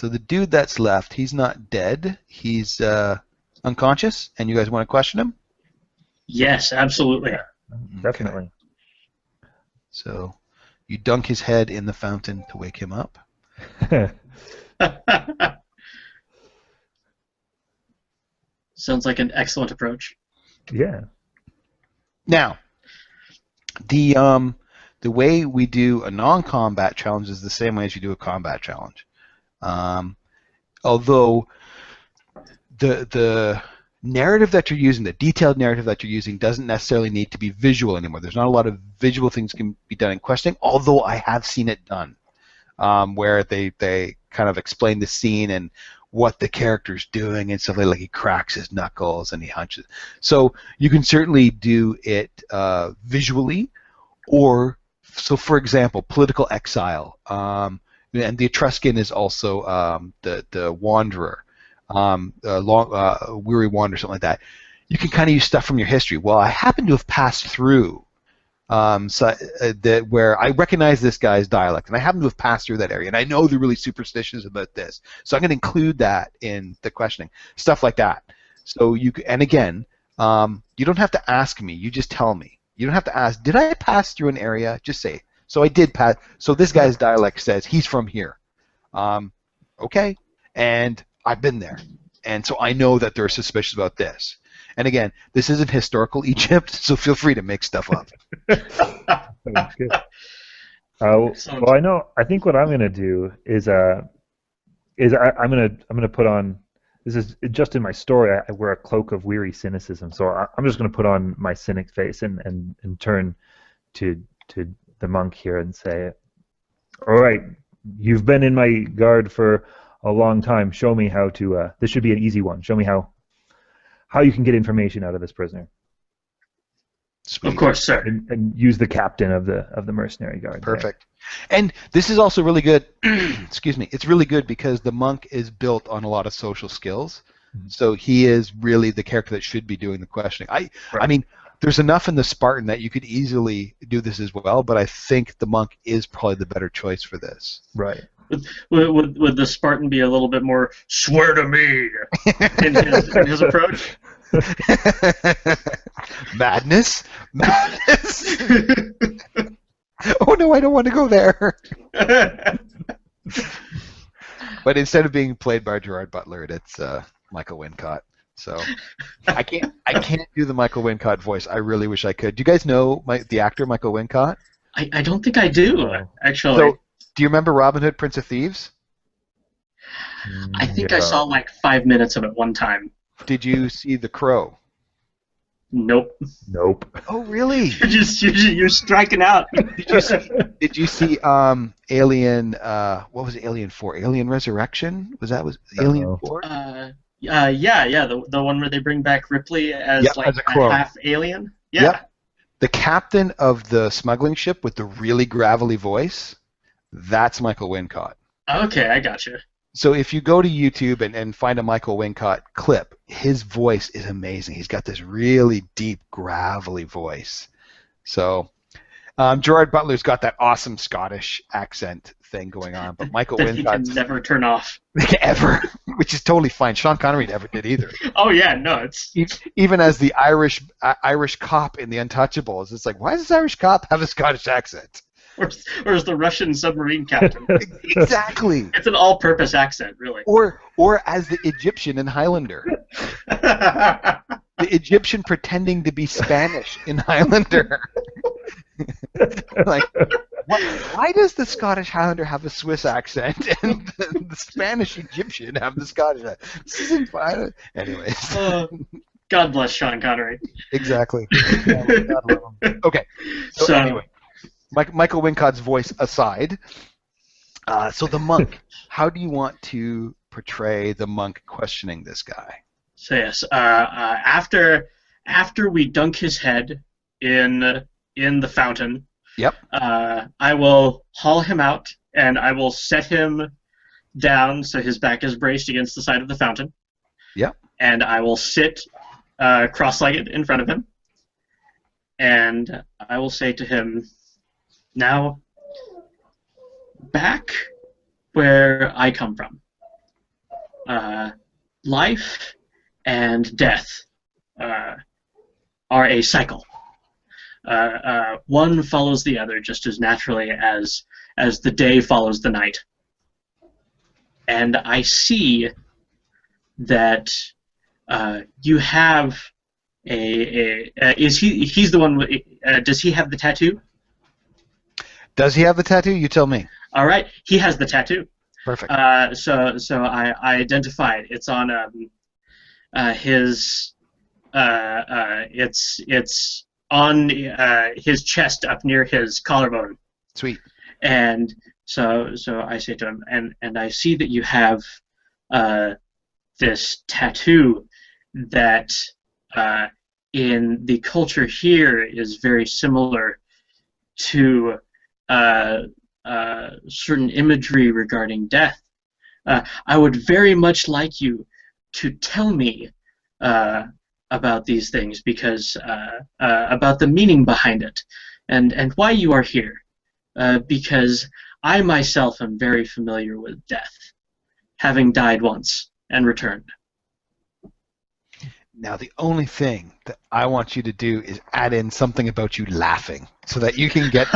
So the dude that's left, he's not dead. He's unconscious, and you guys want to question him? Yes, absolutely. Definitely. So you dunk his head in the fountain to wake him up. Sounds like an excellent approach. Yeah. Now, the way we do a non-combat challenge is the same way as you do a combat challenge. Although the narrative that you're using, the detailed narrative that you're using, doesn't necessarily need to be visual anymore. There's not a lot of visual things can be done in questioning, although I have seen it done, where they kind of explain the scene and what the character's doing and stuff like he cracks his knuckles and he hunches. So you can certainly do it visually, or so for example, political exile, and the Etruscan is also the wanderer, weary wanderer, something like that. You can kind of use stuff from your history. Well, I happen to have passed through where I recognize this guy's dialect, and I happen to have passed through that area, and I know they're really superstitious about this, so I'm going to include that in the questioning, stuff like that. So and again, you don't have to ask me. You just tell me. You don't have to ask, did I pass through an area? Just say, so I did pass. So this guy's dialect says he's from here. Okay, and I've been there, and so I know that they're suspicious about this. And again, this isn't historical Egypt, so feel free to make stuff up. That's good. Well, I know. I think what I'm going to do is I'm gonna put on. This is just in my story. I wear a cloak of weary cynicism, so I'm just going to put on my cynic face and turn to the monk here and say, "All right, you've been in my guard for a long time. Show me how to. This should be an easy one. Show me how you can get information out of this prisoner." Sweet. Of course, sir. And use the captain of the mercenary guard. Perfect. And this is also really good. Excuse me. It's really good because the monk is built on a lot of social skills, so he is really the character that should be doing the questioning. I mean, there's enough in the Spartan that you could easily do this as well, but I think the monk is probably the better choice for this. Right. Would the Spartan be a little bit more swear to me in his approach? Madness? Oh no, I don't want to go there. But instead of being played by Gerard Butler, it's Michael Wincott. So I can't do the Michael Wincott voice. I really wish I could. Do you guys know the actor Michael Wincott? I don't think I do, actually. So, do you remember Robin Hood, Prince of Thieves? I think I saw like 5 minutes of it one time. Did you see The Crow? Nope. Oh, really? You're striking out. Did you see Alien? What was Alien 4? Alien Resurrection? Was Alien 4? Yeah. The one where they bring back Ripley as like as a clone. half alien. Yeah. Yep. The captain of the smuggling ship with the really gravelly voice. That's Michael Wincott. Okay, I gotcha. So if you go to YouTube and find a Michael Wincott clip, his voice is amazing. He's got this really deep, gravelly voice. So Gerard Butler's got that awesome Scottish accent thing going on, but Michael Wincott's can never turn off. Ever, which is totally fine. Sean Connery never did either. Oh yeah, no, it's even as the Irish cop in The Untouchables. It's like, why does this Irish cop have a Scottish accent? Or is the Russian submarine captain? Exactly. It's an all-purpose accent, really. Or as the Egyptian in Highlander. The Egyptian pretending to be Spanish in Highlander. Like, why does the Scottish Highlander have a Swiss accent and the Spanish Egyptian have the Scottish accent? This isn't fine. Anyways. God bless Sean Connery. Exactly. God love him. Okay. So anyway. Michael Wincott's voice aside, so the monk, how do you want to portray the monk questioning this guy? So yes, after we dunk his head in the fountain, yep. I will haul him out and I will set him down so his back is braced against the side of the fountain. Yep. And I will sit cross-legged in front of him, and I will say to him, "Now, back where I come from, life and death are a cycle. One follows the other just as naturally as the day follows the night. And I see that you have is he's the one? Does he have the tattoo? Does he have the tattoo? You tell me. All right, he has the tattoo. Perfect. So I identified. It's on his. It's on his chest up near his collarbone. Sweet. And so I say to him, and I see that you have this tattoo that in the culture here is very similar to certain imagery regarding death. I would very much like you to tell me about these things, because about the meaning behind it, and why you are here, because I myself am very familiar with death, having died once and returned. Now, the only thing that I want you to do is add in something about you laughing, so that you can get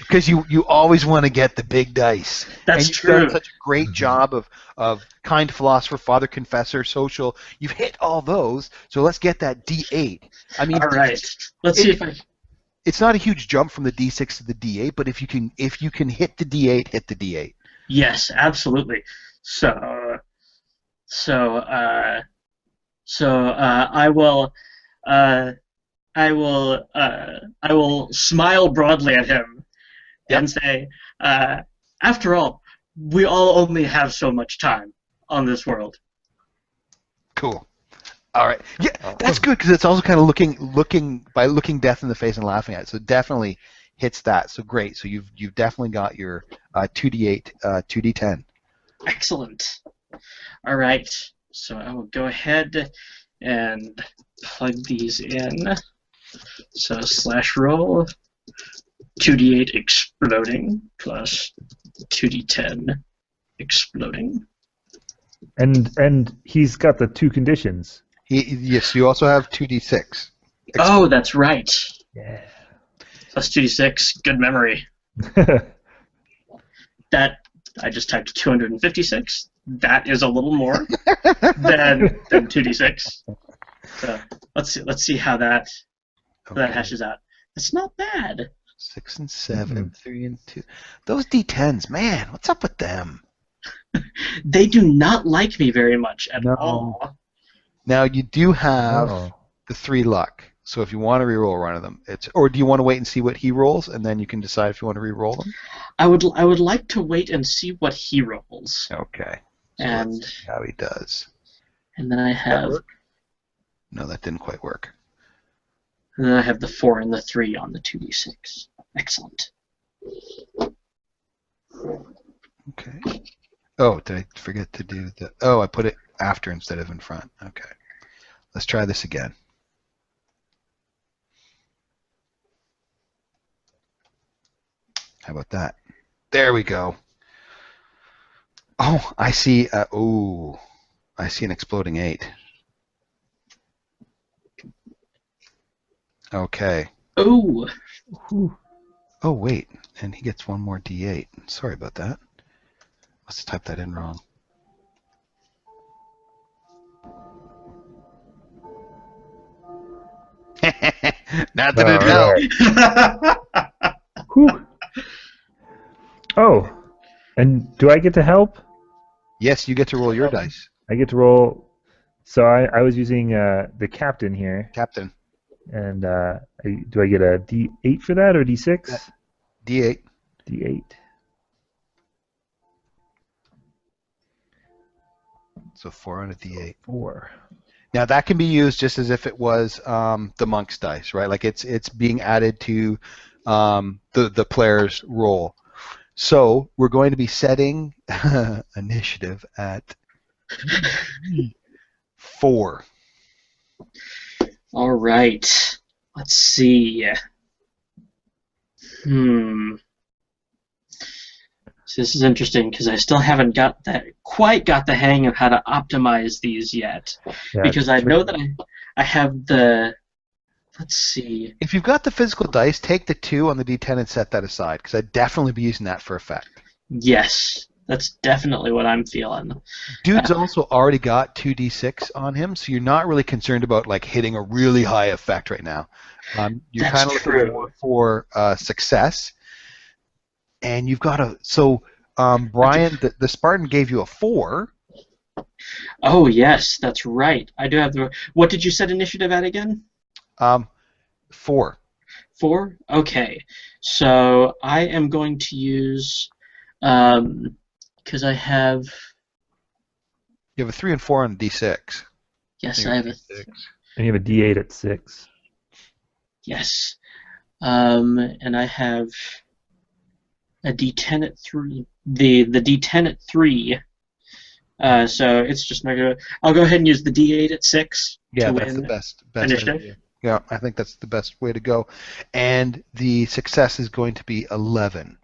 because you always want to get the big dice. That's and you've true. done such a great job of kind philosopher, father confessor, social. You've hit all those, so let's get that D8. I mean, All right. Let's see if I. It's not a huge jump from the D6 to the D8, but if you can hit the D8, hit the D8. Yes, absolutely. So I will smile broadly at him and say, after all, we all only have so much time on this world. Cool. All right. Yeah, that's good, because it's also kind of looking death in the face and laughing at it. So it definitely hits that. So great. So you've definitely got your 2d8, 2d10. Excellent. All right. So I will go ahead and plug these in. So /roll 2d8 exploding plus 2d10 exploding. And he's got the two conditions. Yes, you also have 2d6. Oh, that's right. Yeah. Plus 2d6. Good memory. That I just typed 256. That is a little more than 2d6. So let's see how that hashes out. It's not bad. 6 and 7, 3 and 2. Those D10s, man, what's up with them? They do not like me very much at all. Now you do have the 3 luck, so if you want to reroll one of them, or do you want to wait and see what he rolls, and then you can decide if you want to reroll them? I would like to wait and see what he rolls. Okay. So and let's see how he does. And then I have. No, that didn't quite work. And then I have the 4 and the 3 on the 2d6. Excellent. Okay. Oh, did I forget to do the... Oh, I put it after instead of in front. Okay. Let's try this again. How about that? There we go. Oh, I see... I see an exploding 8. Okay. Oh. Oh, wait. And he gets one more D8. Sorry about that. Must have typed that in wrong. Not that it helped. Oh. And do I get to help? Yes, you get to roll your dice. I get to roll. So I was using the captain here. Captain. And do I get a D8 for that or D6? D8. D8. So 4 on a D8. 4. Now that can be used just as if it was the monk's dice, right? Like it's being added to the player's roll. So we're going to be setting initiative at 4. All right. Let's see. So this is interesting because I still haven't quite got the hang of how to optimize these yet. Yeah, Because I know that I have the. Let's see. If you've got the physical dice, take the 2 on the D10 and set that aside, because I'd definitely be using that for effect. Yes, that's definitely what I'm feeling. Dude's also already got 2d6 on him, so you're not really concerned about like hitting a really high effect right now. You're kind of looking more for success, and you've got a. So Brian, the Spartan gave you a 4. Oh yes, that's right. I do have the. What did you set initiative at again? 4. 4? Okay. So I am going to use, because I have. You have a 3 and 4 on D6. Yes, I have a. And you have a D8 at 6. Yes. And I have a D10 at 3. The D10 at 3. So it's just not I'll go ahead and use the D8 at 6. Yeah, to that's win the best initiative. idea. Yeah, I think that's the best way to go. And the success is going to be 11.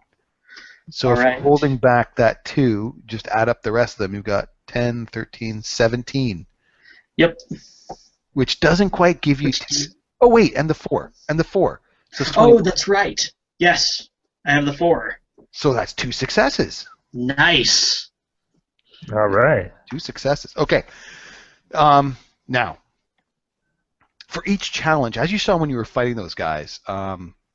So if you're holding back that 2, just add up the rest of them. You've got 10, 13, 17. Yep. Which doesn't quite give you... Oh, wait, and the 4. And the 4. So it's 20. Oh, that's right. Yes, I have the 4. So that's 2 successes. Nice. All right. 2 successes. Okay. Now, for each challenge, as you saw when you were fighting those guys,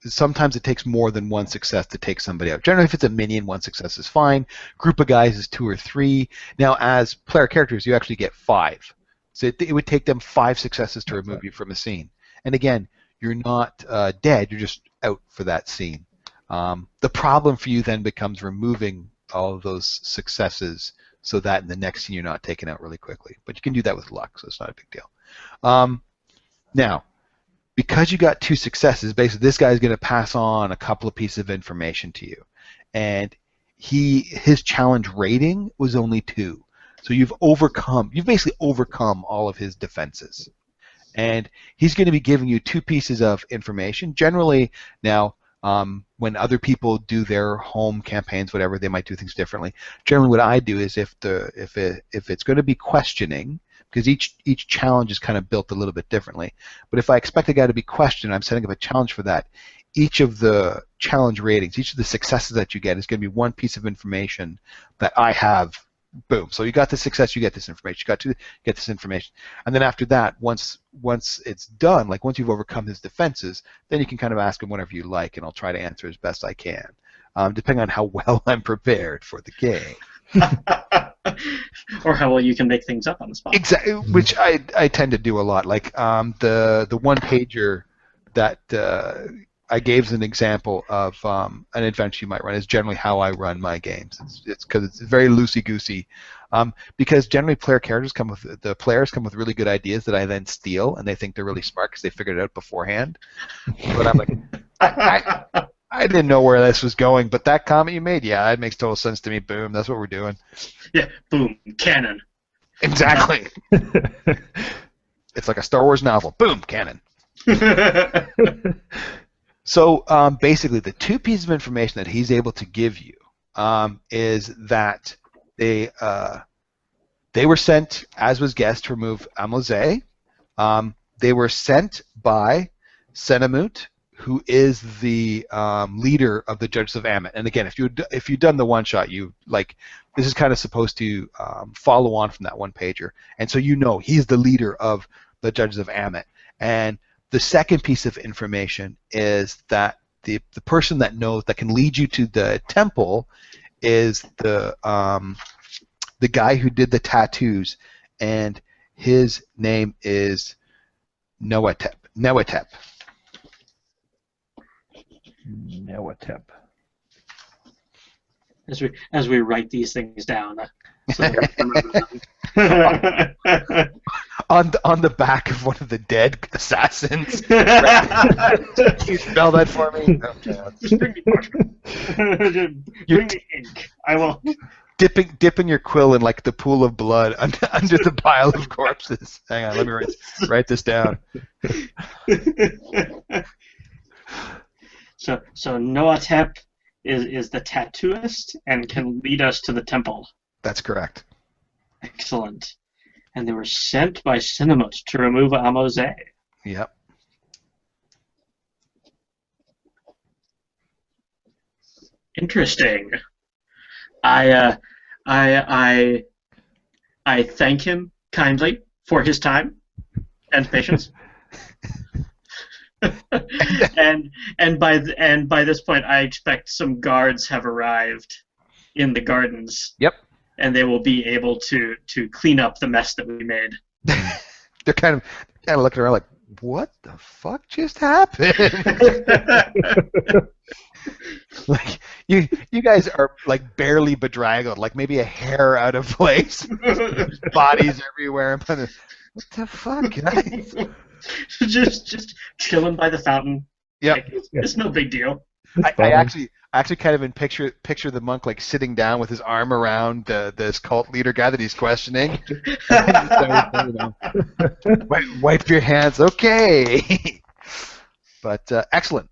sometimes it takes more than 1 success to take somebody out. Generally, if it's a minion, 1 success is fine. Group of guys is 2 or 3. Now, as player characters, you actually get 5. So it would take them 5 successes to remove you from a scene. And again, you're not dead. You're just out for that scene. The problem for you then becomes removing all of those successes so that in the next scene you're not taken out really quickly. But you can do that with luck, so it's not a big deal. Now, because you got 2 successes, basically this guy is going to pass on a couple of pieces of information to you. And his challenge rating was only 2. So you've basically overcome all of his defenses. And he's going to be giving you 2 pieces of information. Generally, now, when other people do their home campaigns, whatever, they might do things differently. Generally, what I do is if it's going to be questioning, because each challenge is kind of built a little bit differently. But if I expect a guy to be questioned, I'm setting up a challenge for that. Each of the challenge ratings, each of the successes that you get is going to be 1 piece of information that I have. Boom. So you got the success, you get this information. You got to get this information. And then after that, once it's done, like once you've overcome his defenses, then you can kind of ask him whatever you like, and I'll try to answer as best I can, depending on how well I'm prepared for the game. Or how well you can make things up on the spot. Exactly, which I tend to do a lot. Like the one pager that I gave as an example of an adventure you might run is generally how I run my games. It's because it's very loosey-goosey. Because generally players come with really good ideas that I then steal, and they think they're really smart because they figured it out beforehand. But I'm like, I didn't know where this was going, but that comment you made, yeah, it makes total sense to me. Boom, that's what we're doing. Yeah, boom, canon. Exactly. It's like a Star Wars novel. Boom, canon. So basically, the 2 pieces of information that he's able to give you is that they were sent, as was guessed, to remove Amlozé. They were sent by Senamut, who is the leader of the Judges of Ammit. And again, if you've done the one shot, this is kind of supposed to follow on from that one pager, and so he's the leader of the Judges of Ammit. And the second piece of information is that the person that can lead you to the temple is the guy who did the tattoos, and his name is Noatep. Noatep. As we write these things down. So on the back of one of the dead assassins. Can you spell that for me? Okay. Just bring me parchment. Bring me ink. I will. Dipping your quill in like the pool of blood under the pile of corpses. Hang on, let me write this down. So Noatep is the tattooist and can lead us to the temple. That's correct. Excellent. And they were sent by Cinemus to remove Amos. Yep. Interesting. I thank him kindly for his time and patience. and by this point, I expect some guards have arrived in the gardens. Yep. And they will be able to clean up the mess that we made. They're kind of looking around like, what the fuck just happened? Like you guys are like barely bedraggled, like maybe a hair out of place, bodies everywhere. What the fuck, guys? just chilling by the fountain. Yeah, like, it's no big deal. I actually kind of picture the monk like sitting down with his arm around this cult leader guy that he's questioning. Wipe your hands, okay. But excellent.